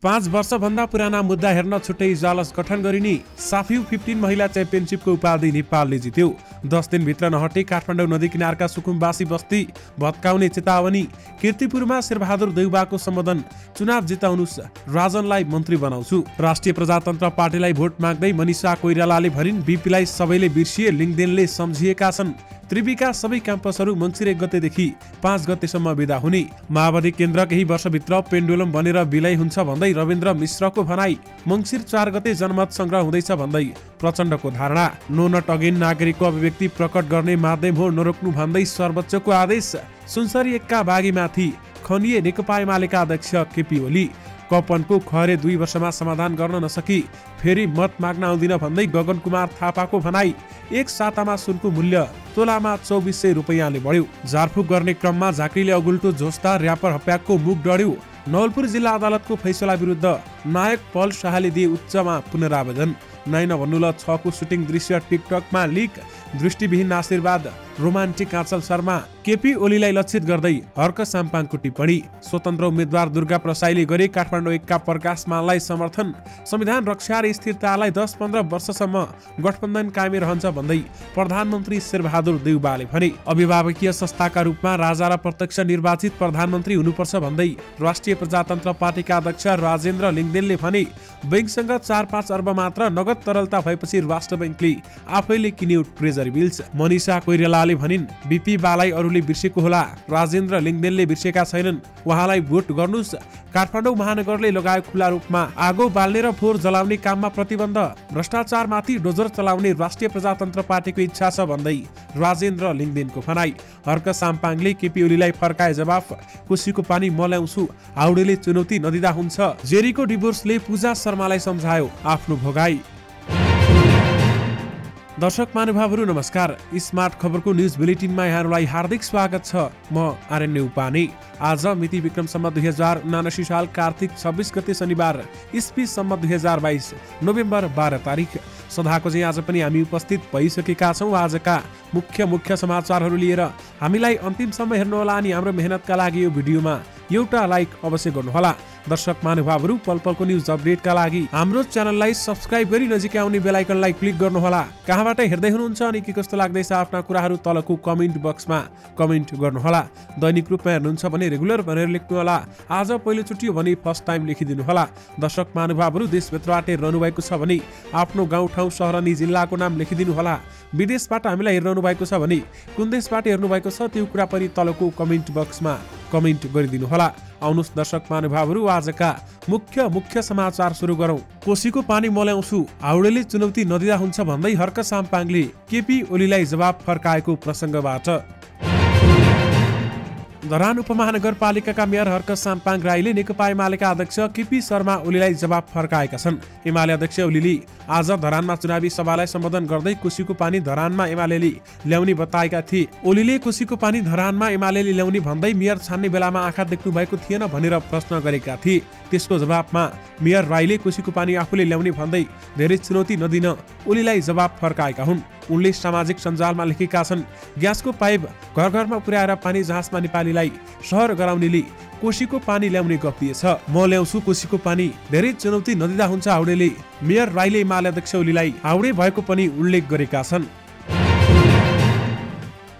5 वर्षभन्दा पुराना मुद्दा हेर्न छुट्टै इजलास गठन गरिने साफिउ 15 महिला च्याम्पियनशिपको उपाधि नेपालले जित्यो। 10 दिनभित्र नहटे काठमाडौँ नदी किनारका सुकुम्बासी बस्ती भत्काउने चेतावनी। कीर्तिपुरमा शेरबहादुर देउबाको सम्बोधन। चुनाव जिताउनुस्, राजनलाई मन्त्री बनाउँछु। राष्ट्रिय प्रजातन्त्र पार्टीलाई भोट माग्दै मनिषा कोइरालाले भनिन् बीपीलाई सबैले बिर्सिए, लिङ्कदेनले सम्झिएका छन्। त्रिविका सबै क्याम्पसहरू मङ्सिर 1 गतेदेखि 5 गतेसम्म बिदा हुने। माओवादी केन्द्र केही वर्षभित्र पेन्डुलम बनेर विलय हुन्छ भन्दै रविन्द्र मिश्रको भनाई। मङ्सिर 4 गते जनमत संग्रह हुँदैछ भन्दै प्रचण्डको धारणा। नो नट अगेन नागरिकको अभिव्यक्ति प्रकट गर्ने माध्यम हो, नरोक्नु भन्दै सर्वोच्चको आदेश। सुनसरी 1 का बागीमाथि खनिए नेकपा एमालेका अध्यक्ष केपी ओली। कपनको खहरे 2 वर्षमा समाधान गर्न नसकी फेरि मत माग्न आउँदिन भन्दै गगन कुमार थापाको भनाई। एक सातामा सुनको मूल्य तोलामा 2400 रुपैयाँले बढ्यो। झारफुक गर्ने क्रममा झाँक्रीले अगुल्टो जोस्दा र्यापर हप्याकको मुख डढ्यो। नवलपुर जिल्ला अदालतको फैसला विरुद्ध नायक पल शाहले दिए उच्चमा पुनरावेदन। नाइ नभन्नु ल 6 को सुटिङ दृश्य टिकटकमा लिक। दृष्टिविहीन आशीर्वाद रोमान्टिक आँचल शर्मा। केपी ओलीलाई लक्षित गर्दै हर्क साम्पाङको टिप्पणी। स्वतन्त्र उम्मेद्वार दुर्गा प्रसाईले गरे काठमाडौँ 1 का प्रकाश मानलाई समर्थन। संविधान रक्षा र स्थिरतालाई 10-15 वर्षसम्म गठबन्धन कायमै रहन्छ भन्दै प्रधानमन्त्री शेरबहादुर देउबाले भने। अभिभावकीय संस्थाका रूपमा राजा र प्रत्यक्ष निर्वाचित प्रधानमन्त्री हुनुपर्छ भन्दै राष्ट्रिय प्रजातन्त्र पार्टीका अध्यक्ष राजेन्द्र लिङ्गदेनले भने। बैंकसँग 4-5 अर्ब मात्र नगद तरलता भएपछि राष्ट्र बैंकले आफैले किन्यो ट्रेजरी बिल्स। मनिषा कोइरालाले भनिन् बीपी बालाई अरूले बिर्सेको होला, राजेन्द्र लिङ्गदेनले बिर्सेका छैनन्, उहाँलाई भोट गर्नुस्। काठमाडौँ महानगरले लगायो खुला रूपमा आगो बाल्ने र फोहोर जलाउने काममा प्रतिबन्ध। भ्रष्टाचारमाथि डोजर चलाउने राष्ट्रिय प्रजातन्त्र पार्टीको इच्छा छ भन्दै राजेन्द्र लिङ्गदेनको भनाई। हर्क साम्पाङले केपी ओलीलाई फर्काए जवाफ। कोसीको पानी म ल्याउँछु, हाउडेले चुनौती नदिँदा हुन्छ। जेरीको डिभोर्सले पूजा शर्मालाई सम्झायो आफ्नो भोगाई। दर्शक महानुभावहरू नमस्कार। स्मार्ट खबरको न्युज बुलेटिनमा यहाँहरूलाई हार्दिक स्वागत छ। म आरण्य उपाने। आज मिति विक्रम सम्म 2079 साल कार्तिक 26 गते शनिबार, इस्वी सम्म 2022 नोभेम्बर 12 तारिक। सदाको चाहिँ आज पनि हामी उपस्थित भइसकेका छौँ आजका मुख्य समाचारहरू लिएर। हामीलाई अन्तिमसम्म हेर्नुहोला अनि हाम्रो मेहनतका लागि यो भिडियोमा एउटा लाइक अवश्य गर्नुहोला। दर्शक महानुभावहरू पल पलको न्युज अपडेटका लागि हाम्रो च्यानललाई सब्स्क्राइब गरी नजिकै आउने बेल आइकनलाई क्लिक गर्नुहोला। कहाँबाट हेर्दै हुनुहुन्छ अनि के कस्तो लाग्दैछ आफ्ना कुराहरू तलको कमेन्ट बक्समा कमेन्ट गर्नुहोला। दैनिक रूपमा हेर्नुहुन्छ भने रेगुलर भनेर लेख्नुहोला। आज पहिलोचोटि हो भने फर्स्ट टाइम लेखिदिनुहोला। दर्शक महानुभावहरू देशभित्रबाट हेर्नु भएको छ भने आफ्नो गाउँ ठाउँ सहर अनि जिल्लाको नाम लेखिदिनुहोला। विदेशबाट हामीलाई हेर्नु भएको छ भने कुन देशबाट हेर्नु भएको छ त्यो कुरा पनि तलको कमेन्ट बक्समा कमेन्ट गरिदिनुहोला। आउनुहोस् दर्शक महानुभावहरू आजका मुख्य समाचार सुरु गरौँ। कोसीको पानी म ल्याउँछु, हाउडेले चुनौती नदिँदा हुन्छ भन्दै हर्क साम्पाङले केपी ओलीलाई जवाब फर्काएको प्रसङ्गबाट। धरान उपमहानगरपालिकाका मेयर हर्क साम्पाङ राईले नेकपा एमालेका अध्यक्ष केपी शर्मा ओलीलाई जवाब फर्काएका छन्। एमाले अध्यक्ष ओलीले आज धरानमा चुनावी सभालाई सम्बोधन गर्दै कोसीको पानी धरानमा एमालेले ल्याउने बताएका थिए। ओलीले कोसीको पानी धरानमा एमालेले ल्याउने भन्दै मेयर छान्ने बेलामा आँखा देख्नु भएको थिएन भनेर प्रश्न गरेका थिए। त्यसको जवाबमा मेयर राईले कोसीको पानी आफूले ल्याउने भन्दै धेरै चुनौती नदिन ओलीलाई जवाब फर्काएका हुन्। उनले सामाजिक सञ्जालमा लेखेका छन्, ग्यासको पाइप घर घरमा पुर्याएर पानी जहाजमा नेपालीलाई सहर गराउनेले कोसीको पानी ल्याउने गफ दिएछ। म ल्याउँछु कोसीको पानी, धेरै चुनौती नदिँदा हुन्छ हाउडेले। मेयर राईले एमाले अध्यक्ष ओलीलाई हाउडे भएको पनि उल्लेख गरेका छन्।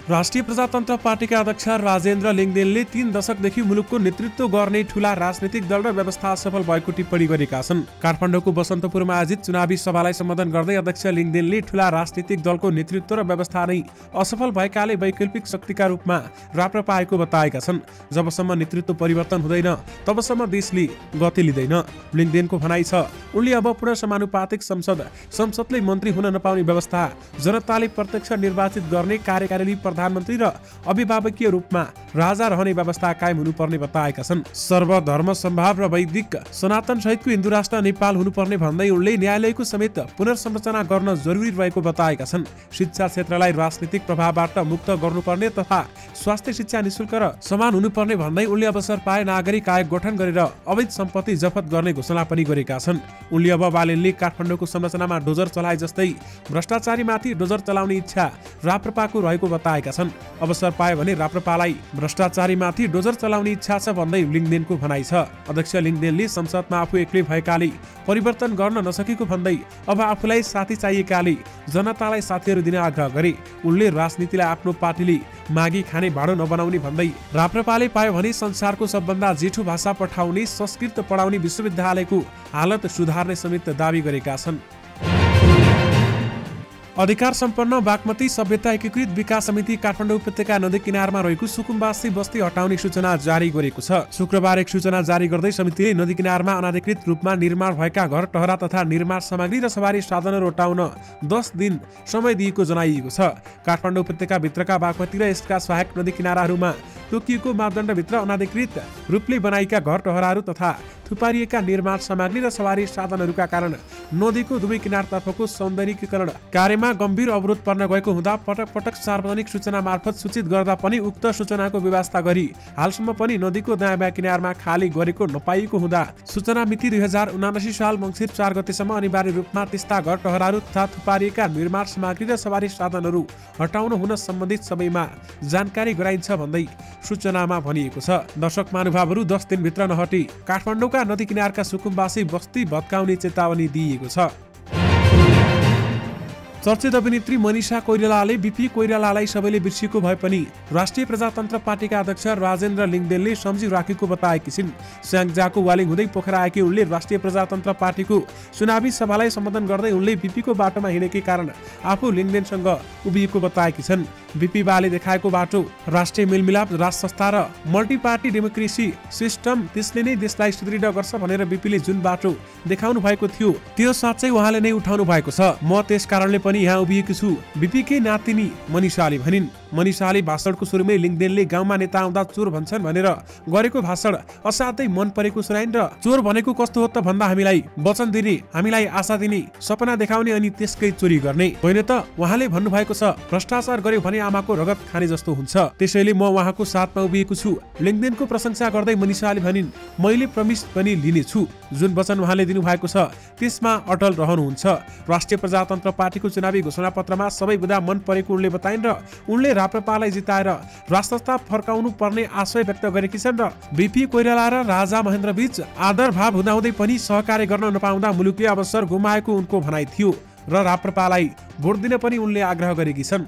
राष्ट्रिय प्रजातन्त्र पार्टीका अध्यक्ष राजेन्द्र लिङ्गदेनले 3 दशकदेखि मुलुकको नेतृत्व गर्ने ठूला राजनीतिक दल र व्यवस्था असफल भएको टिप्पणी गरेका छन्। काठमाडौँको बसन्तपुरमा आयोजित चुनावी सभालाई सम्बोधन गर्दै अध्यक्ष लिङ्गदेनले ठूला राजनीतिक दलको नेतृत्व र व्यवस्था नै असफल भएकाले वैकल्पिक शक्तिका रूपमा राप्रपा आएको बताएका छन्। जबसम्म नेतृत्व परिवर्तन हुँदैन तबसम्म देशले गति लिँदैन लिङ्गदेनको भनाइ छ। उनले अब पुनः समानुपातिक संसदले मन्त्री हुन नपाउने व्यवस्था, जनताले प्रत्यक्ष निर्वाचित गर्ने कार्यकारिणी प्रधानमन्त्री र अभिभावकीय रूपमा राजा रहने व्यवस्था कायम हुनुपर्ने बताएका छन्। सर्वधर्म सम्भाव र वैदिक सनातन सहितको हिन्दू राष्ट्र नेपाल हुनुपर्ने भन्दै उनले न्यायालयको समेत पुनर्संरचना गर्न जरुरी रहेको बताएका छन्। शिक्षा क्षेत्रलाई राजनीतिक प्रभावबाट मुक्त गर्नुपर्ने तथा स्वास्थ्य शिक्षा निशुल्क र समान हुनुपर्ने भन्दै उनले अवसर पाए नागरिक आयोग गठन गरेर अवैध सम्पत्ति जफत गर्ने घोषणा पनि गरेका छन्। उनले अब बालेनले काठमाडौँको संरचनामा डोजर चलाए जस्तै भ्रष्टाचारीमाथि डोजर चलाउने इच्छा राप्रपाको रहेको बताएका बताएका छन्। अवसर पायो भने राप्रपालाई भ्रष्टाचारीमाथि डोजर चलाउने इच्छा छ भन्दै लिङदेनको भनाइ छ। अध्यक्ष लिङदेनले संसदमा आफू एक्लै भएकाले परिवर्तन गर्न नसकेको भन्दै अब आफूलाई साथी चाहिएकाले जनतालाई साथीहरू दिन आग्रह गरे। उनले राजनीतिलाई आफ्नो पार्टीले मागी खाने भाँडो नबनाउने भन्दै राप्रपाले पायो भने संसारको सबभन्दा जेठो भाषा पठाउने संस्कृत पढाउने विश्वविद्यालयको हालत सुधार्ने समेत दावी गरेका छन्। अधिकार सम्पन्न बागमती सभ्यता एकीकृत विकास समिति काठमाडौँ उपत्यका नदी किनारमा रहेको सुकुम्बासी बस्ती हटाउने सूचना जारी गरेको छ। शुक्रबार एक सूचना जारी गर्दै समितिले नदी किनारमा अनाधिकृत रूपमा निर्माण भएका घर टहरा तथा निर्माण सामग्री र सवारी साधनहरू हटाउन 10 दिन समय दिएको जनाइएको छ। काठमाडौँ उपत्यका भित्रका बागमती र यसका सहायक नदी किनाराहरूमा तोकिएको मापदण्डभित्र अनाधिकृत रूपले बनाएका घर टहराहरू तथा थुपारिएका निर्माण सामग्री र सवारी साधनहरूका कारण नदीको दुवै किनारतर्फको सौन्दर्यीकरण कार्यमा गम्भीर अवरोध पर्न गएको हुँदा पटक पटक सार्वजनिक सूचना मार्फत सूचित गर्दा पनि उक्त सूचनाको व्यवस्था गरी हालसम्म पनि नदीको दायाँ बायाँ किनारमा खाली गरेको नपाइएको हुँदा सूचना मिति 2079 साल मङ्सिर 4 गतेसम्म अनिवार्य रूपमा त्यस्ता घर टहराहरू तथा थुपारिएका निर्माण सामग्री र सवारी साधनहरू हटाउन हुन सम्बन्धित सबैमा जानकारी गराइन्छ भन्दै सूचनामा भनिएको छ। दर्शक महानुभावहरू 10 दिनभित्र नहटी काठमाडौँका नदी किनारका सुकुम्बासी बस्ती भत्काउने चेतावनी दिइएको छ। चर्चित अभिनेत्री मनिषा कोइरालाले बीपी कोइरालालाई सबैले बिर्सिएको भए पनि राष्ट्रिय प्रजातन्त्र पार्टीका अध्यक्ष राजेन्द्र लिङदेनले सम्झिराखेको बताएकी छिन्। स्याङ्जाको वालिङ हुँदै पोखरा आएकी उनले राष्ट्रिय प्रजातन्त्र पार्टीको चुनावी सभालाई सम्बोधन गर्दै उनले बीपीको बाटोमा हिँडेकै कारण आफू लिङदेनसँग उभिएको बताएकी छन्। बीपी बाले देखाएको बाटो राष्ट्रिय मेलमिलाप राज संस्था र मल्टी पार्टी डेमोक्रेसी सिस्टम त्यसले नै देशलाई सुदृढ गर्छ भनेर बीपीले जुन बाटो देखाउनु भएको थियो त्यो साँच्चै उहाँले नै उठाउनु भएको छ। म त्यस कारणले पनि यहाँ उभिएको छु, बीपीकै नातिनी मनिषाले भनिन्। मनिषाले भाषणको सुरुमै लिङदेनले गाउँमा नेता आउँदा चोर भन्छन् भनेर गरेको भाषण असाध्यै मन परेको सुनाइन् र चोर भनेको कस्तो हो त भन्दा हामीलाई वचन दिने, हामीलाई आशा दिने, सपना देखाउने अनि त्यसकै चोरी गर्ने होइन त। उहाँले भन्नुभएको छ भ्रष्टाचार गर्यो भने आमाको रगत खाने जस्तो हुन्छ, त्यसैले म उहाँको साथमा उभिएको छु। लिङदेनको प्रशंसा गर्दै मनिषाले भनिन् मैले प्रमिस पनि लिनेछु, जुन वचन उहाँले दिनुभएको छ त्यसमा अटल रहनुहुन्छ। राष्ट्रिय प्रजातन्त्र पार्टीको चुनावी घोषणापत्रमा सबै बुदा मन परेको उनले बताइन् र उनले राप्रपालाई जिताएर राजसत्ता फर्काउनु पर्ने आशय व्यक्त गरेकी छन् र बीपी कोइराला र राजा महेन्द्र बीच आदर भाव हुँदाहुँदै पनि सहकार्य गर्न नपाउँदा मुलुकले अवसर गुमाएको उनको भनाइ थियो र राप्रपालाई भोट दिन पनि उनले आग्रह गरेकी छन्।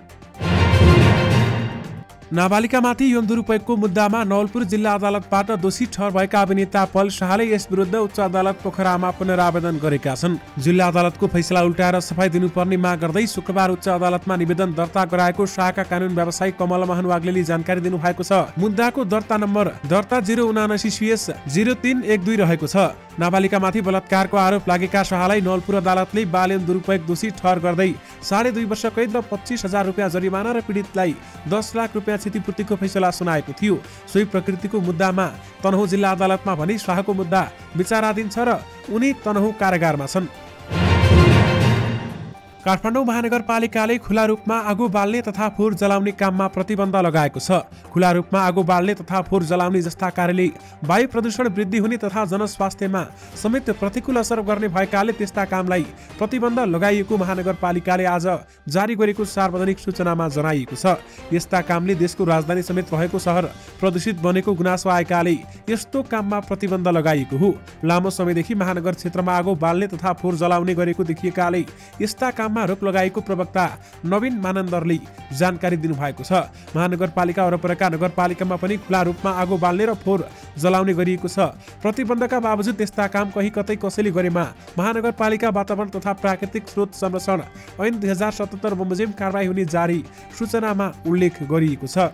नाबालिकामाथि यौन दुरुपयोगको मुद्दामा नवलपुर जिल्ला अदालतबाट दोषी ठहर भएका अभिनेता पल शाहले यस विरुद्ध उच्च अदालत पोखरामा पुनरावेदन गरेका छन्। जिल्ला अदालतको फैसला उल्टाएर सफाई दिनुपर्ने माग गर्दै शुक्रबार उच्च अदालतमा निवेदन दर्ता गराएको शाहका कानून व्यवसायी कमल मोहन वाग्लेले जानकारी दिनुभएको छ। मुद्दाको दर्ता नम्बर 079CS0312 रहेको छ। नाबालिकामाथि बलात्कारको आरोप लागेका शाहलाई नवलपुर अदालतले बाल यौन दुरुपयोग दोषी ठहर गर्दै 2.5 वर्ष कैद र 25,000 रुपियाँ जरिमाना र पीडितलाई 10 लाख रुपियाँ क्षतिपूर्तिको फैसला सुनाएको थियो। सोही प्रकृतिको मुद्दामा तनहुँ जिल्ला अदालतमा भने शाहको मुद्दा विचाराधीन छ र उनी तनहुँ कारागारमा छन्। काठमाडौँ महानगरपालिकाले खुला रूपमा आगो बाल्ने तथा फोहोर जलाउने काममा प्रतिबन्ध लगाएको छ। खुला रूपमा आगो बाल्ने तथा फोहोर जलाउने जस्ता कार्यले वायु प्रदूषण वृद्धि हुने तथा जनस्वास्थ्यमा समेत प्रतिकूल असर गर्ने भएकाले त्यस्ता कामलाई प्रतिबन्ध लगाइएको महानगरपालिकाले आज जारी गरेको सार्वजनिक सूचनामा जनाइएको छ। यस्ता कामले देशको राजधानी समेत रहेको सहर प्रदूषित बनेको गुनासो आएकाले यस्तो काममा प्रतिबन्ध लगाइएको हो। लामो समयदेखि महानगर क्षेत्रमा आगो बाल्ने तथा फोहोर जलाउने गरेको देखिएकाले यस्ता काममा रोक लगाएको प्रवक्ता नवीन मानन्दरले जानकारी दिनुभएको छ। महानगरपालिका वरपरका नगरपालिकामा पनि खुला रूपमा आगो बाल्ने र फोहोर जलाउने गरिएको छ। प्रतिबन्धका बावजुद त्यस्ता काम कहीँ कतै कसैले गरेमा महानगरपालिका वातावरण तथा प्राकृतिक स्रोत संरक्षण ऐन 2077 बमोजिम कारबाही हुने जारी सूचनामा उल्लेख गरिएको छ।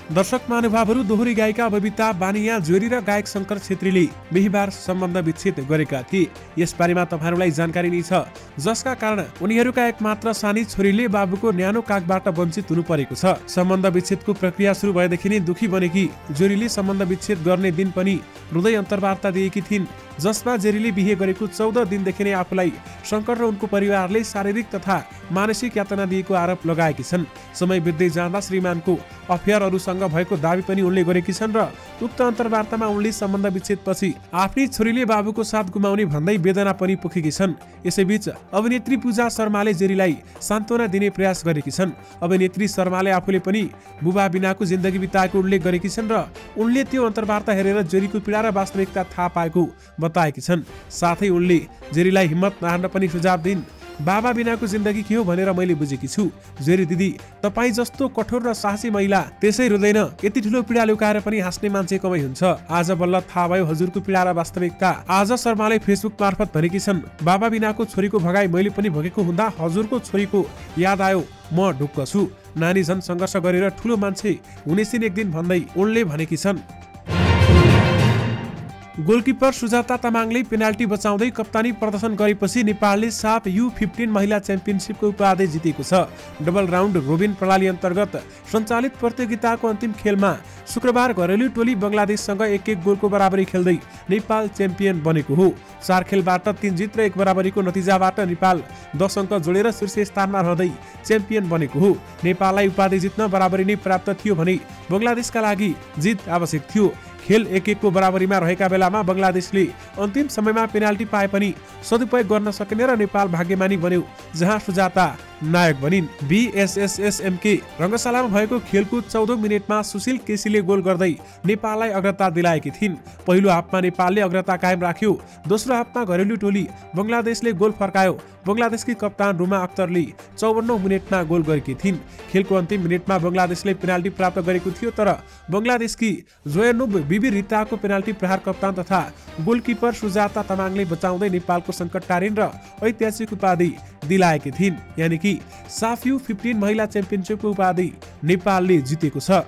दर्शक महानुभावहरू दोहोरी गायिका बबिता बानिया ज्योरी र गायक शङ्कर छेत्रीले बिहीबार सम्बन्ध विच्छेद गरेका थिए। यसबारेमा तपाईहरुलाई जानकारी नै छ, जसका कारण उनीहरूका एकमात्र सानी छोरीले बाबुको न्यानो काखबाट वञ्चित हुनु परेको छ। सम्बन्ध विच्छेदको प्रक्रिया सुरु भएदेखि नै दुखी बनेकी ज्योरीले सम्बन्ध विच्छेद गर्ने दिन पनि हृदय अन्तर्वार्ता दिएकी थिइन्। जसमा जेरीले बिहे गरेको 14 दिनदेखि नै आफूलाई शङ्कर र उनको परिवारले शारीरिक तथा मानसिक यातना दिएको आरोप लगाएकी छन्। समय बित्दै जाँदा श्रीमानको अफेयरहरूसँग भएको दावी पनि उनले गरेकी छन् र उक्त अन्तर्वार्तामा उनले सम्बन्ध विच्छेदपछि आफ्नै छोरीले बाबुको साथ गुमाउने भन्दै वेदना पनि पोखेकी छन्। यसैबीच अभिनेत्री पूजा शर्माले जेरीलाई सान्त्वना दिने प्रयास गरेकी छन्। अभिनेत्री शर्माले आफूले पनि बुबा बिनाको जिन्दगी बिताएको उल्लेख गरेकी छन् र उनले त्यो अन्तर्वार्ता हेरेर जेरीको पीडा र वास्तविकता थाहा पाएको बताएकी छन्। साथै उनले जेरीलाई हिम्मत नहार्न पनि सुझाव दिइन्। बाबा बिनाको जिन्दगी के हो भनेर मैले बुझेकी छु। जेरी दिदी, तपाईँ जस्तो कठोर र साहसी महिला त्यसै रुँदैन। यति ठुलो पीडा लुकाएर पनि हाँस्ने मान्छे कमै हुन्छ। आज बल्ल थाहा भयो हजुरको पीडा र वास्तविकता। आज शर्माले फेसबुक मार्फत भनेकी छन्, बाबा बिनाको छोरीको भगाई मैले पनि भोगेको हुँदा हजुरको छोरीको याद आयो। म ढुक्क छु। नानी झन् सङ्घर्ष गरेर ठुलो मान्छे हुनेछिन् एक दिन भन्दै उनले भनेकी छन्। गोलकिपर सुजाता तामाङले पेनाल्टी बचाउँदै कप्तानी प्रदर्शन गरेपछि नेपालले साफ U15 महिला च्याम्पियनसिपको उपाधि जितेको छ। डबल राउन्ड रोबिन प्रणाली अन्तर्गत सञ्चालित प्रतियोगिताको अन्तिम खेलमा शुक्रबार घरेलु टोली बङ्गलादेशसँग 1-1 गोलको बराबरी खेल्दै नेपाल च्याम्पियन बनेको हो। 4 खेलबाट 3 जित र 1 बराबरीको नतिजाबाट नेपाल 10 अङ्क जोडेर शीर्ष स्थानमा रहँदै च्याम्पियन बनेको हो। नेपाललाई उपाधि जित्न बराबरी नै पर्याप्त थियो भने बङ्गलादेशका लागि जित आवश्यक थियो। खेल 1-1 को बराबरीमा रहेका बेलामा बङ्गलादेशले अन्तिम समयमा पेनाल्टी पाए पनि सदुपयोग गर्न सकेन र नेपाल भाग्यमानी बन्यो, जहाँ सुजाता नायक बनिन्। BSSSMK रङ्गशालामा भएको खेलको 14 मिनेटमा सुशील केसीले गोल गर्दै नेपाललाई अग्रता दिलाएकी थिइन्। पहिलो हाफमा नेपालले अग्रता कायम राख्यो। दोस्रो हाफमा घरेलु टोली बङ्गलादेशले गोल फर्कायो। बङ्गलादेशकी कप्तान रुमा अख्तरले 54 मिनेटमा गोल गरेकी थिइन्। खेलको अन्तिम मिनेटमा बङ्गलादेशले पेनाल्टी प्राप्त गरेको थियो, तर बङ्गलादेशकी जोयनुब बिबी रिताको पेनाल्टी प्रहार कप्तान तथा गोलकिपर सुजाता तामाङले बचाउँदै नेपालको सङ्कट टारिन् र ऐतिहासिक उपाधि दिलाएकी थिइन्। यानि कि साफ U15 महिला च्याम्पियनसिपको उपाधि नेपालले जितेको छ।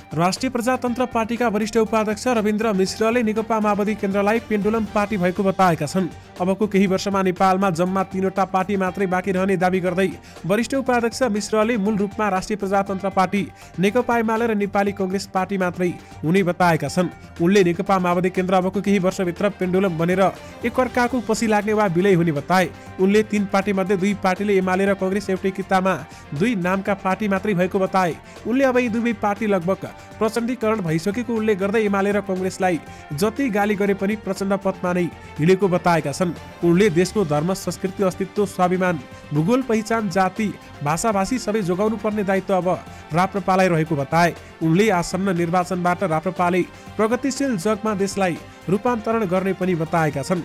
राष्ट्रिय प्रजातन्त्र पार्टीका वरिष्ठ उपाध्यक्ष रविन्द्र मिश्रले नेकपा माओवादी केन्द्रलाई पेन्डुलम पार्टी भएको बताएका छन्। अबको केही वर्षमा नेपालमा जम्मा 3वटा पार्टी मात्रै बाँकी रहने दावी गर्दै वरिष्ठ उपाध्यक्ष मिश्रले मूल रूपमा राष्ट्रिय प्रजातन्त्र पार्टी, नेकपा एमाले र नेपाली कांग्रेस पार्टी मात्रै हुने बताएका छन्। उनले नेकपा माओवादी केन्द्र अबको केही वर्षभित्र पेन्डुलम बनेर एकअर्काको पछि लाग्ने वा विलय हुने बताए। उनले 3 पार्टी मध्ये 2 पार्टीले एमाले र कांग्रेस एउटै कितामा 2 नामका पार्टी मात्रै भएको बताए। उनले अब यी दुवै पार्टी लगभग प्रचण्डीकरण भइसकेको उल्लेख गर्दै एमाले र कांग्रेसलाई जति गाली गरे पनि प्रचण्ड पथमा नै हिँडेको बताएका छन्। उनले देशको धर्म, संस्कृति, अस्तित्व, स्वाभिमान, भूगोल, पहिचान, जाति, भाषा, भाषी सबै जोगाउनु पर्ने दायित्व अब राप्रपालाई रहेको बताए। उनले आसन्न निर्वाचनबाट राप्रपाले प्रगतिशील जगमा देशलाई रूपान्तरण गर्ने पनि बताएका छन्।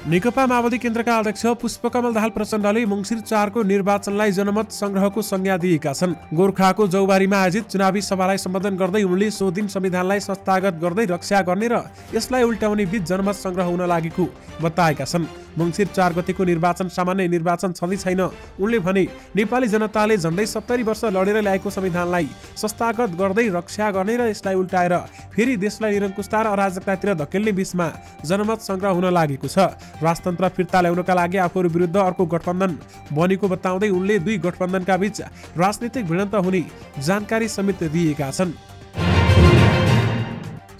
नेकपा माओवादी केन्द्रका अध्यक्ष पुष्पकमल दाहाल प्रचण्डले मङ्सिर 4 को निर्वाचनलाई जनमत संग्रहको संज्ञा दिएका छन्। गोर्खाको जौबारीमा आयोजित चुनावी सभालाई सम्बोधन गर्दै उनले सो दिन संविधानलाई संस्थागत गर्दै रक्षा गर्ने र यसलाई उल्टाउने बीच जनमत संग्रह हुन लागेको बताएका छन्। मङ्सिर 4 गतेको निर्वाचन सामान्य निर्वाचन छँदै छैन। उनले भने नेपाली जनताले झन्डै 70 वर्ष लडेर ल्याएको संविधानलाई संस्थागत गर्दै रक्षा गर्ने र यसलाई उल्टाएर फेरि देशलाई निरङ्कुशता र अराजकतातिर धकेल्ने बीचमा जनमत संग्रह हुन लागेको छ। राजतन्त्र फिर्ता ल्याउनका लागि आफूहरू विरुद्ध अर्को गठबन्धन बनेको बताउँदै उनले 2 गठबन्धनका बीच राजनीतिक भिडन्त हुने जानकारी समेत दिएका छन्।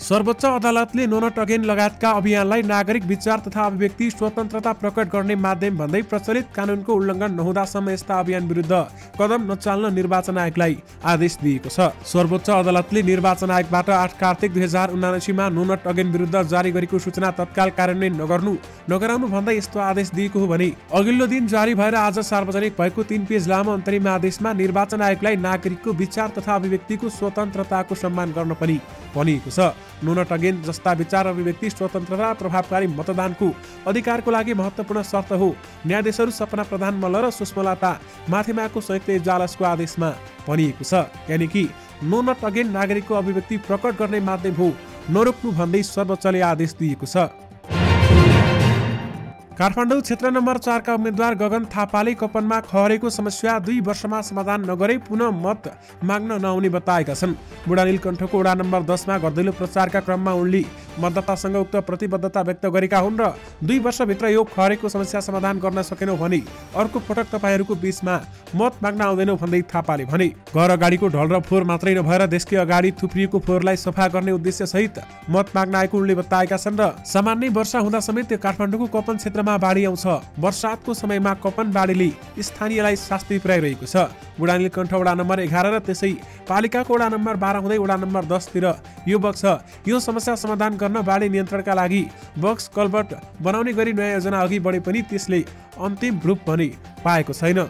सर्वोच्च अदालतले नो नट अगेन लगायतका अभियानलाई नागरिक विचार तथा अभिव्यक्ति स्वतन्त्रता प्रकट गर्ने माध्यम भन्दै प्रचलित कानुनको उल्लङ्घन नहुँदासम्म यस्ता अभियान विरुद्ध कदम नचाल्न निर्वाचन आयोगलाई आदेश दिएको छ। सर्वोच्च अदालतले निर्वाचन आयोगबाट 8 कार्तिक 2079 मा नो नट अगेन विरुद्ध जारी गरेको सूचना तत्काल कार्यान्वयन नगराउनु भन्दै यस्तो आदेश दिएको हो भने अघिल्लो दिन जारी भएर आज सार्वजनिक भएको 3 पेज लामो अन्तरिम आदेशमा निर्वाचन आयोगलाई नागरिकको विचार तथा अभिव्यक्तिको स्वतन्त्रताको सम्मान गर्न पनि भनिएको छ। नो नट अगेन जस्ता विचार अभिव्यक्ति स्वतन्त्रता प्रभावकारी मतदानको अधिकारको लागि महत्त्वपूर्ण शर्त हो। न्यायाधीशहरू सपना प्रधान मल्ल र सुषमलता माथिमाको संयुक्त इजलासको आदेशमा भनिएको छ। यानि कि नो नट अगेन नागरिकको अभिव्यक्ति प्रकट गर्ने माध्यम हो, नरोक्नु भन्दै सर्वोच्चले आदेश दिएको छ। काठमाडौँ क्षेत्र नम्बर 4 का उम्मेद्वार गगन थापाले कपनमा खहरेको समस्या 2 वर्षमा समाधान नगरे पुनः मत माग्न नआउने बताएका छन्। बुढा नीलकण्ठको वडा नम्बर 10 मा गर्दैलो प्रचारका क्रममा उनले मतदातासँग उक्त प्रतिबद्धता व्यक्त गरेका हुन् र 2 वर्षभित्र यो खरेको समस्या समाधान गर्न सकेनौ भने अर्को पटक तपाईहरूको बीचमा मत माग्न आउँदैनौ भन्दै थापाले भने। घर अगाडिको ढल र फोहोर मात्रै नभएर देशकै अगाडि थुप्रिएको फोहोरलाई सफा गर्ने उद्देश्य सहित मत माग्न आएको उनले बताएका छन् र सामान्य वर्षा हुँदा समेत काठमाडौँको कपन क्षेत्रमा बाढी आउँछ। वर्षातको समयमा कपन बाढीले स्थानीयलाई शास्ति पुर्याइरहेको छ। बुढा नीलकण्ठ वडा नम्बर 11 र त्यसै पालिकाको वडा नम्बर 12 हुँदै वडा नम्बर 10 तिर यो बक्स यो समस्या समाधान गर्न बाढी नियन्त्रणका लागि बक्स कल्भर्ट बनाउने गरी नयाँ योजना अघि बढे पनि त्यसले अन्तिम रूप पनि पाएको छैन।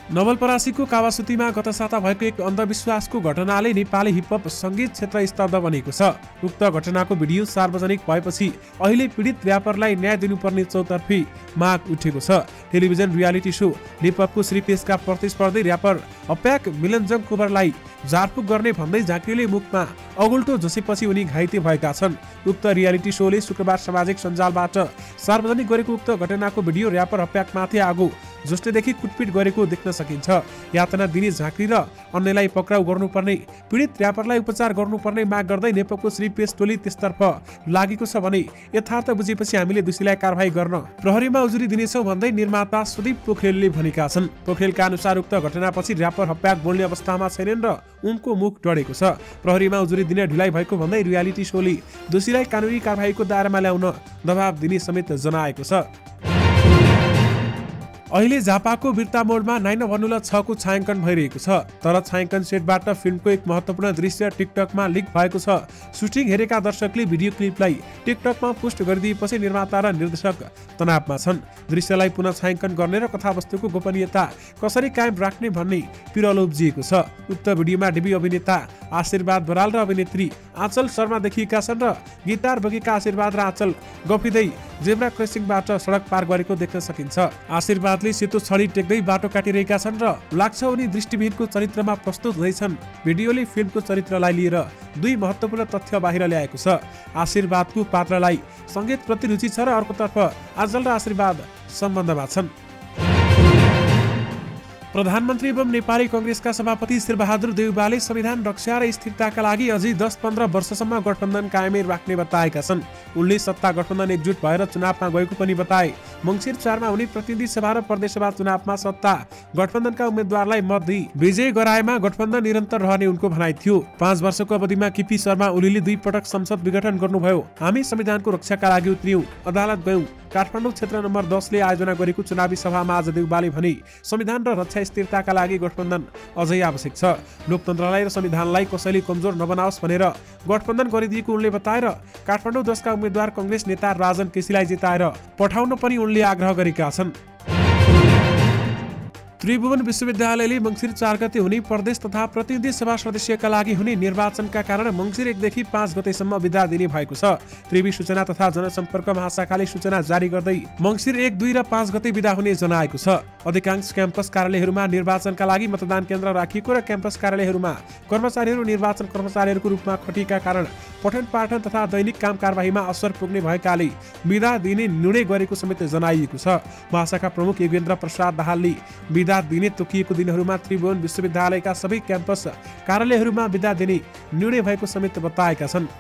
नवलपरासीको कावासुतीमा गत साता भएको एक अन्धविश्वासको घटनाले नेपाली हिपहप संगीत क्षेत्र स्तब्ध बनेको छ। उक्त घटनाको भिडियो सार्वजनिक भएपछि अहिले पीडित र्यापरलाई न्याय दिनुपर्ने चौतर्फी माग उठेको छ। टेलिभिजन रियालिटी शो हिपहपको श्रीपेशका प्रतिस्पर्धी र्यापर अप्याक मिलनजङ कुबरलाई झारफुक गर्ने भन्दै झाँक्रीले मुखमा अगुल्टो झसेपछि उनी घाइते भएका छन्। उक्त रियालिटी शोले शुक्रबार सामाजिक सञ्जालबाट सार्वजनिक गरेको उक्त घटनाको भिडियो र्यापर अप्याकमाथि आगो जोस्टेदेखि कुटपिट गरेको देख्न सकिन्छ। यातना दिने झाँक्री र अन्यलाई पक्राउ गर्नुपर्ने, पीडित र्यापरलाई उपचार गर्नुपर्ने माग गर्दै नेपको श्रीपेश टोली त्यसतर्फ लागेको छ भने यथार्थ बुझेपछि हामीले दोषीलाई कारबाही गर्न प्रहरीमा उजुरी दिनेछौँ भन्दै निर्माता सुदीप पोखरेलले भनेका छन्। पोखरेलका अनुसार उक्त घटनापछि र्यापर अप्याक बोल्ने अवस्थामा छैनन् र उनको मुख डढेको छ। प्रहरीमा उजुरी दिने ढिलाइ भएको भन्दै रियालिटी शोले दोषीलाई कानुनी कारबाहीको दायरामा ल्याउन दबाब दिने समेत जनाएको छ। अहिले झापाको बिर्ता मोडमा 9:6 को छायाङ्कन भइरहेको छ, तर छायाङ्कन सेटबाट फिल्मको एक महत्त्वपूर्ण दृश्य टिकटकमा लिक भएको छ। सुटिङ हेरेका दर्शकले भिडियो क्लिपलाई टिकटकमा पोस्ट गरिदिएपछि निर्माता र निर्देशक तनावमा छन्। दृश्यलाई पुनः छायाङ्कन गर्ने र कथावस्तुको गोपनीयता कसरी कायम राख्ने भन्ने पिरलो उब्जिएको छ। उक्त भिडियोमा डेब्यू अभिनेता आशीर्वाद बराल र अभिनेत्री आँचल शर्मा देखिएका छन् र गिटार बोकेका आशीर्वाद र आँचल गफिँदै जेब्रा क्रसिङबाट सडक पार गरेको देख्न सकिन्छ। आशीर्वादले सेतो छडी टेक्दै बाटो काटिरहेका छन् र लाग्छ उनी दृष्टिविहीनको चरित्रमा प्रस्तुत हुँदैछन्। भिडियोले फिल्मको चरित्रलाई लिएर 2 महत्त्वपूर्ण तथ्य बाहिर ल्याएको छ। आशीर्वादको पात्रलाई सङ्गीतप्रति रुचि छ र अर्कोतर्फ आँचल र आशीर्वाद सम्बन्धमा छन्। प्रधानमन्त्री एवं नेपाली कांग्रेसका सभापति शेरबहादुर देउवाले संविधान रक्षा र स्थिरताका लागि अझै 10-15 वर्षसम्म गठबन्धन कायमै राख्ने बताएका छन्। उनले सत्ता गठबन्धन एकजुट भएर चुनावमा गएको पनि बताए। मङ्सिर 4 मा हुने प्रतिनिधि सभा र प्रदेशसभा चुनावमा सत्ता गठबन्धनका उम्मेद्वारलाई मत दिई विजय गराएमा गठबन्धन निरन्तर रहने उनको भनाइ थियो। 5 वर्षको अवधिमा केपी शर्मा ओलीले 2 पटक संसद विघटन गर्नुभयो। हामी संविधानको रक्षाका लागि उत्रियौं, अदालत गयौं। काठमाडौँ क्षेत्र नम्बर 10 ले आयोजना गरेको चुनावी सभामा आज देउवाले भने संविधान र रक्षा स्थिरताका लागि गठबन्धन अझै आवश्यक छ। लोकतन्त्रलाई र संविधानलाई कसैले कमजोर नबनाओस् भनेर गठबन्धन गरिदिएको उनले बताएर काठमाडौँ 10 का उम्मेद्वार कांग्रेस नेता राजन केसीलाई जिताएर पठाउन पनि उनले आग्रह गरेका छन्। त्रिभुवन विश्वविद्यालयले मङ्सिर 4 गते हुने प्रदेश तथा प्रतिनिधि सभा सदस्यका लागि हुने निर्वाचनका कारण मङ्सिर 1 देखि 5 गतेसम्म विदा दिने भएको छ। त्रिवी सूचना तथा जनसम्पर्क महाशाखाले सूचना जारी गर्दै मङ्सिर 1, 2 र 5 गते विदा हुने जनाएको छ। अधिकांश क्याम्पस कार्यालयहरूमा निर्वाचनका लागि मतदान केन्द्र राखिएको र क्याम्पस कार्यालयहरूमा कर्मचारीहरू निर्वाचन कर्मचारीहरूको रूपमा खटिएका कारण पठन पाठन तथा दैनिक काम कारबाहीमा असर पुग्ने भएकाले विदा दिने निर्णय गरेको समेत जनाइएको छ। महाशाखा प्रमुख योगेन्द्र प्रसाद दाहालले विदा दिने तोकिएको दिनहरूमा त्रिभुवन विश्वविद्यालयका सबै क्याम्पस कार्यालयहरूमा विदा दिने निर्णय भएको समेत बताएका छन्।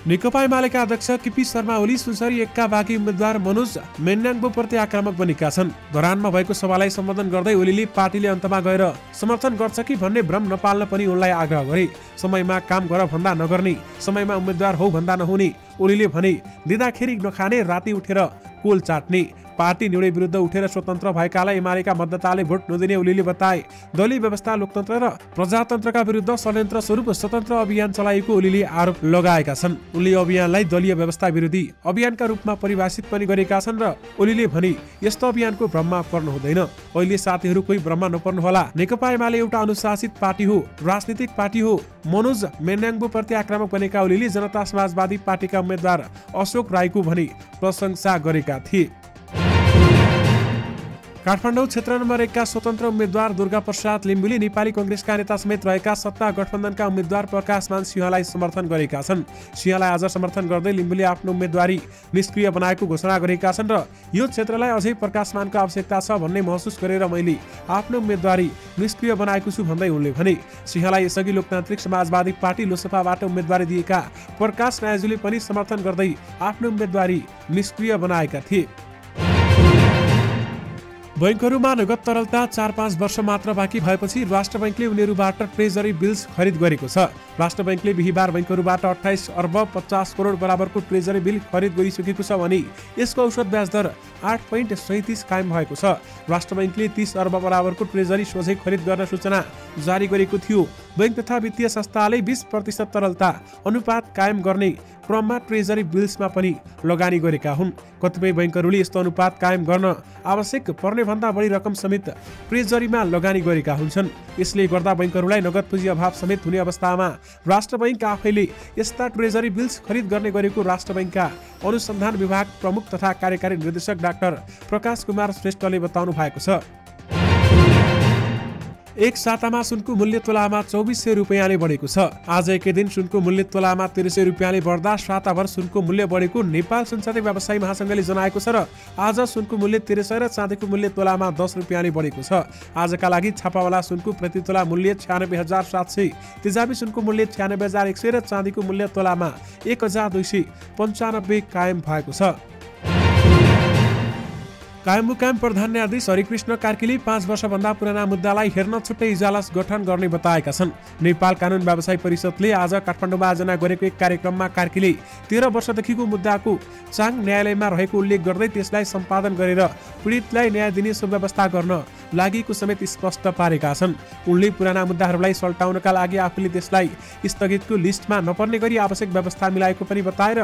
नेकपा एमालेका अध्यक्ष केपी शर्मा ओली सुनसरी 1 का बाँकी उम्मेद्वार मनोज मेन्याङबो प्रति आक्रामक बनेका छन्। धरानमा भएको सभालाई सम्बोधन गर्दै ओलीले पार्टीले अन्तमा गएर समर्थन गर्छ कि भन्ने भ्रम नपाल्न पनि उनलाई आग्रह गरे। समयमा काम गर भन्दा नगर्ने, समयमा उम्मेद्वार हो भन्दा नहुने ओलीले भने। दिँदाखेरि नखाने, राति उठेर कोल चाट्ने। पार्टी निर्णय विरुद्ध उठेर स्वतन्त्र भएकालाई एमालेका मतदाताले भोट नदिने ओलीले बताए। दलीय व्यवस्था, लोकतन्त्र र प्रजातन्त्रका विरुद्ध षड्यन्त्र स्वरूप स्वतन्त्र अभियान चलाएको ओलीले आरोप लगाएका छन्। उनले अभियानलाई दलीय व्यवस्था विरोधी अभियानका रूपमा परिभाषित पनि गरेका छन् र ओलीले भने यस्तो अभियानको भ्रममा पर्नु हुँदैन। अहिले साथीहरू कोही भ्रममा नपर्नु होला। नेकपा एमाले एउटा अनुशासित पार्टी हो, राजनीतिक पार्टी हो। मनोज मेन्याङबो प्रति आक्रामक बनेका ओलीले जनता समाजवादी पार्टीका उम्मेद्वार अशोक राईको भने प्रशंसा गरेका थिए। काठमाडौँ क्षेत्र नम्बर 1 का स्वतन्त्र उम्मेद्वार दुर्गा प्रसाद लिम्बुले नेपाली कांग्रेसका नेता समेत रहेका सत्ता गठबन्धनका उम्मेद्वार प्रकाशमान सिंहलाई समर्थन गरेका छन्। सिंहलाई आज समर्थन गर्दै लिम्बुले आफ्नो उम्मेदवारी निष्क्रिय बनाएको घोषणा गरेका छन् र यो क्षेत्रलाई अझै प्रकाशमानको आवश्यकता छ भन्ने महसुस गरेर मैले आफ्नो उम्मेदवारी निष्क्रिय बनाएको छु भन्दै उनले भने। सिंहलाई यसअघि लोकतान्त्रिक समाजवादी पार्टी लोसपाबाट उम्मेदवारी दिएका प्रकाश नायजुले पनि समर्थन गर्दै आफ्नो उम्मेदवारी निष्क्रिय बनाएका थिए। बैंकहरूमा नगद तरलता 4-5 वर्ष मात्र बाँकी भएपछि राष्ट्र बैंकले उनीहरूबाट ट्रेजरी बिल्स खरिद गरेको छ। राष्ट्र बैंकले बिहीबार बैंकहरूबाट 28 अर्ब 50 करोड बराबरको ट्रेजरी बिल खरिद गरिसकेको छ भने यसको औसत ब्याज दर 8.37 कायम भएको छ। राष्ट्र बैंकले 30 अर्ब बराबरको ट्रेजरी सोझै खरिद गर्न सूचना जारी गरेको थियो। बैंक तथा वित्तीय संस्थाले 20% तरलता अनुपात कायम गर्ने क्रममा ट्रेजरी बिल्समा पनि लगानी गरेका हुन्। कतिपय बैंकहरूले यस्तो अनुपात कायम गर्न आवश्यक पर्ने भन्दा बढी रकम समेत ट्रेजरीमा लगानी गरेका हुन्छन्। यसले गर्दा बैंकहरूलाई नगद पुँजी अभाव समेत हुने अवस्थामा राष्ट्र बैंक आफैले यस्ता ट्रेजरी बिल्स खरिद गर्ने गरेको राष्ट्र बैंकका अनुसन्धान विभाग प्रमुख तथा कार्यकारी निर्देशक डाक्टर प्रकाश कुमार श्रेष्ठले बताउनु भएको छ। एक सातामा सुनको मूल्य तोलामा 2400 रुपियाँले बढेको छ। आज एकै दिन सुनको मूल्य तोलामा 1300 रुपियाँले बढ्दा साताभर सुनको मूल्य बढेको नेपाल संसदीय व्यवसायी महासंघले जनाएको छ र आज सुनको मूल्य 1300 र चाँदीको मूल्य तोलामा 10 रुपियाँले बढेको छ। आजका लागि छापावाला सुनको प्रति तोला मूल्य 96,700, तेजाबी सुनको मूल्य 96,100 र चाँदीको मूल्य तोलामा 1,295 कायम भएको छ। कायम मुकाम प्रधान न्यायाधीश हरिकृष्ण कार्कीले 5 वर्षभन्दा पुराना मुद्दालाई हेर्न छुट्टै इजलास गठन गर्ने बताएका छन्। नेपाल कानुन व्यवसायी परिषदले आज काठमाडौँमा आयोजना गरेको एक कार्यक्रममा कार्कीले 13 वर्षदेखिको मुद्दाको चाङ न्यायालयमा रहेको उल्लेख गर्दै त्यसलाई सम्पादन गरेर पीडितलाई न्याय दिने सुव्यवस्था गर्न लागेको समेत स्पष्ट पारेका छन्। उनले पुराना मुद्दाहरूलाई सल्टाउनका लागि आफूले त्यसलाई स्थगितको लिस्टमा नपर्ने गरी आवश्यक व्यवस्था मिलाएको पनि बताएर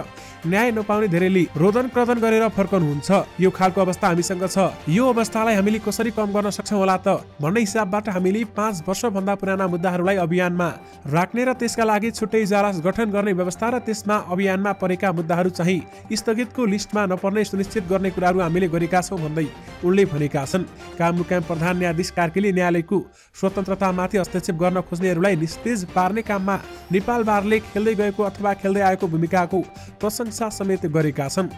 न्याय नपाउने धेरैले रोदन क्रदन गरेर फर्कनुहुन्छ। यो खालको अवस्था हामीसँग छ, यो अवस्थालाई हामीले कसरी कम गर्न सक्छौँ होला त भन्ने हिसाबबाट हामीले 5 वर्षभन्दा पुराना मुद्दाहरूलाई अभियानमा राख्ने र त्यसका लागि छुट्टै इजलास गठन गर्ने व्यवस्था र त्यसमा अभियानमा परेका मुद्दाहरू चाहिँ स्थगितको लिस्टमा नपर्ने सुनिश्चित गर्ने कुराहरू हामीले गरेका छौँ भन्दै उनले भनेका छन्। काम मुकाम प्रधान न्यायाधीश कार्कीले न्यायालयको स्वतन्त्रतामाथि हस्तक्षेप गर्न खोज्नेहरूलाई निस्तेज पार्ने काममा नेपाल बारले खेल्दै गएको अथवा खेल्दै आएको भूमिकाको प्रशंसा समेत गरेका छन्।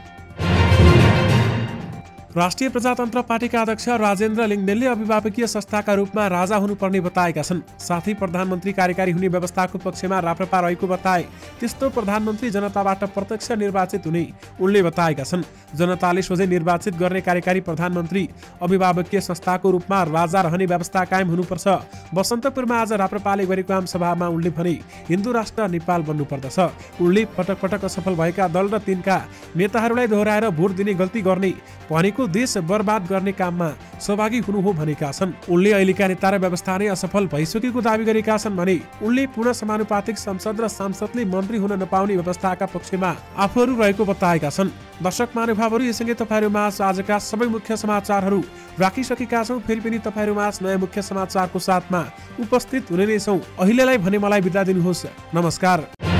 राष्ट्रिय प्रजातन्त्र पार्टीका अध्यक्ष राजेन्द्र लिङ्गदेनले अभिभावकीय संस्थाका रूपमा राजा हुनुपर्ने बताएका छन्। साथै प्रधानमन्त्री कार्यकारी हुने व्यवस्थाको पक्षमा राप्रपा रहेको बताए। त्यस्तो प्रधानमन्त्री जनताबाट प्रत्यक्ष निर्वाचित हुने उनले बताएका छन्। जनताले सोझै निर्वाचित गर्ने कार्यकारी प्रधानमन्त्री अभिभावकीय संस्थाको रूपमा राजा रहने व्यवस्था कायम हुनुपर्छ। बसन्तपुरमा आज राप्रपाले गरेको आम सभामा उनले भने हिन्दू राष्ट्र नेपाल बन्नुपर्दछ। उनले पटक पटक असफल भएका दल र तिनका नेताहरूलाई दोहोऱ्याएर भोट दिने गल्ती गर्ने भनेको देश बर्बाद गर्ने काममा सहभागी हुनु हो भनेका छन्। उनले अहिलेका नेता र व्यवस्था नै असफल भइसकेको दावी गरेका छन् भने उनले पुनः समानुपातिक संसद र सांसदले मन्त्री हुन नपाउने व्यवस्थाका पक्षमा आफूहरू रहेको बताएका छन्। दर्शक महानुभावहरू, यससँगै तपाईँहरूमा आजका सबै मुख्य समाचारहरू राखिसकेका छौँ। फेरि पनि तपाईँहरूमा नयाँ मुख्य समाचारको साथमा उपस्थित हुने नै छौँ। अहिलेलाई भने मलाई बिदा दिनुहोस्। नमस्कार।